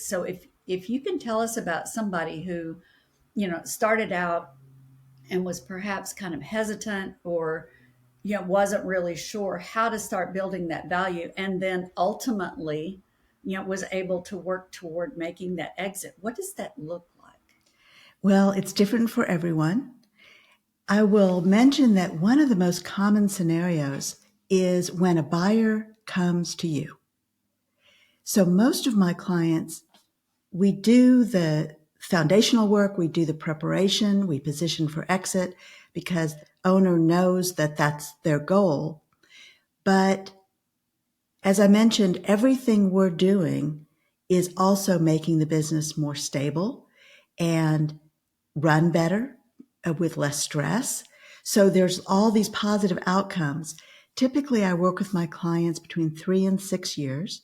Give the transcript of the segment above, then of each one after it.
So if you can tell us about somebody who, started out and was perhaps kind of hesitant or wasn't really sure how to start building that value, and then ultimately was able to work toward making that exit, what does that look like? Well, it's different for everyone. I will mention that one of the most common scenarios is when a buyer comes to you. So most of my clients, we do the foundational work, we do the preparation, we position for exit because the owner knows that that's their goal. But as I mentioned, everything we're doing is also making the business more stable and run better with less stress. So there's all these positive outcomes. Typically, I work with my clients between 3 and 6 years.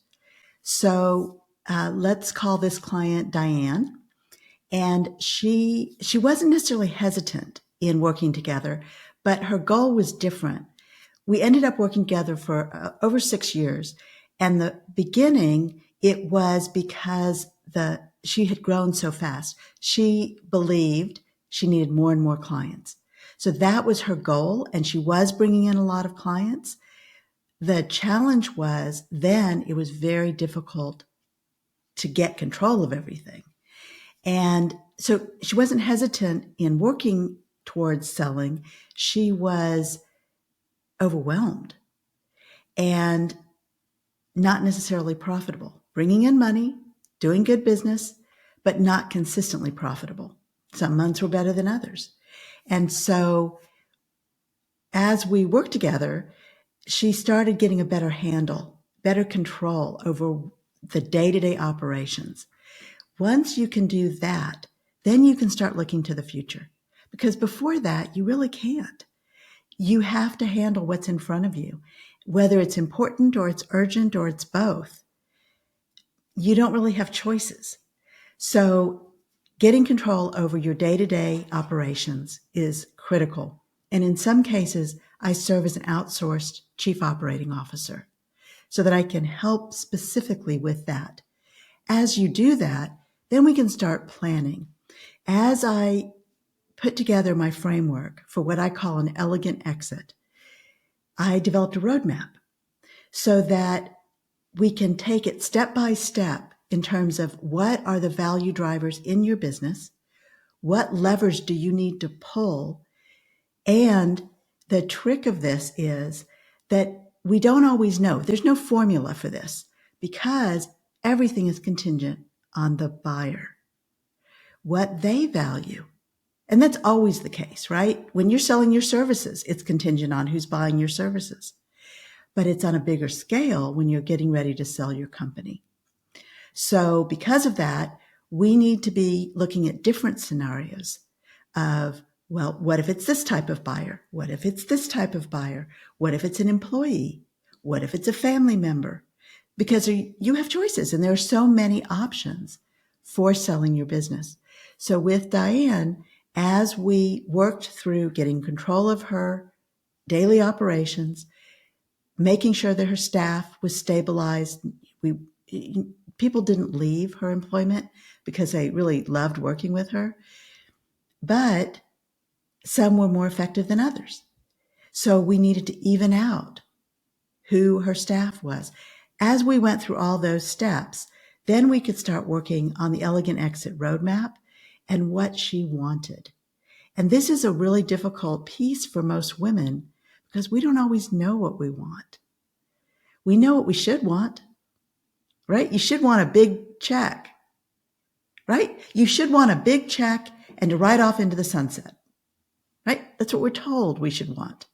So let's call this client Diane. And she wasn't necessarily hesitant in working together, but her goal was different. We ended up working together for over 6 years. And the beginning, it was because she had grown so fast. She believed she needed more and more clients. So that was her goal. And she was bringing in a lot of clients. The challenge was then it was very difficult to get control of everything. And so she wasn't hesitant in working towards selling. She was overwhelmed and not necessarily profitable, bringing in money, doing good business, but not consistently profitable. Some months were better than others. And so as we worked together, she started getting a better handle, better control over the day-to-day operations. Once you can do that, then you can start looking to the future. Because before that, you really can't. You have to handle what's in front of you, whether it's important or it's urgent or it's both. You don't really have choices. So getting control over your day-to-day operations is critical. And in some cases, I serve as an outsourced chief operating officer so that I can help specifically with that. As you do that, then we can start planning. As I put together my framework for what I call an elegant exit, I developed a roadmap so that we can take it step by step in terms of what are the value drivers in your business, what levers do you need to pull, and the trick of this is that we don't always know. There's no formula for this because everything is contingent on the buyer, what they value. And that's always the case, right? When you're selling your services, it's contingent on who's buying your services. But it's on a bigger scale when you're getting ready to sell your company. So because of that, we need to be looking at different scenarios of, well, what if it's this type of buyer? What if it's this type of buyer? What if it's an employee? What if it's a family member? Because you have choices and there are so many options for selling your business. So with Diane, as we worked through getting control of her daily operations, making sure that her staff was stabilized, people didn't leave her employment because they really loved working with her, but some were more effective than others. So we needed to even out who her staff was. As we went through all those steps, then we could start working on the elegant exit roadmap and what she wanted. And this is a really difficult piece for most women because we don't always know what we want. We know what we should want, right? You should want a big check, right? You should want a big check and to ride off into the sunset, right? That's what we're told we should want.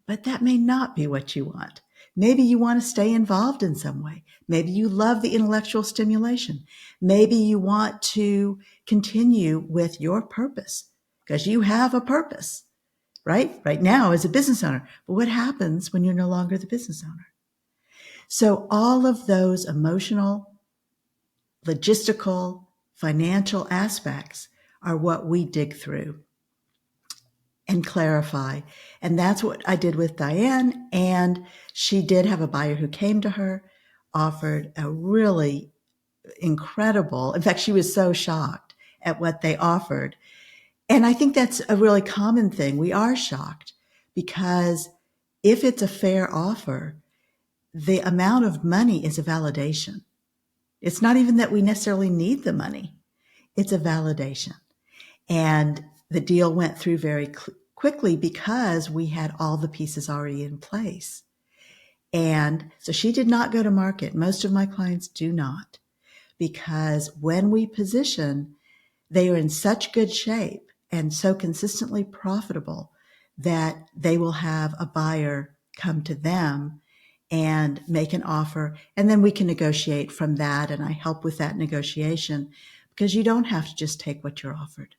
But that may not be what you want. Maybe you want to stay involved in some way. Maybe you love the intellectual stimulation. Maybe you want to continue with your purpose because you have a purpose, right? Right now as a business owner. But what happens when you're no longer the business owner? So all of those emotional, logistical, financial aspects are what we dig through and clarify. And that's what I did with Diane. And she did have a buyer who came to her, offered a really incredible. In fact, she was so shocked at what they offered. And I think that's a really common thing. We are shocked because if it's a fair offer, the amount of money is a validation. It's not even that we necessarily need the money. It's a validation. And the deal went through very quickly because we had all the pieces already in place. And so she did not go to market. Most of my clients do not, because when we position, they are in such good shape and so consistently profitable that they will have a buyer come to them and make an offer. And then we can negotiate from that. And I help with that negotiation, because you don't have to just take what you're offered.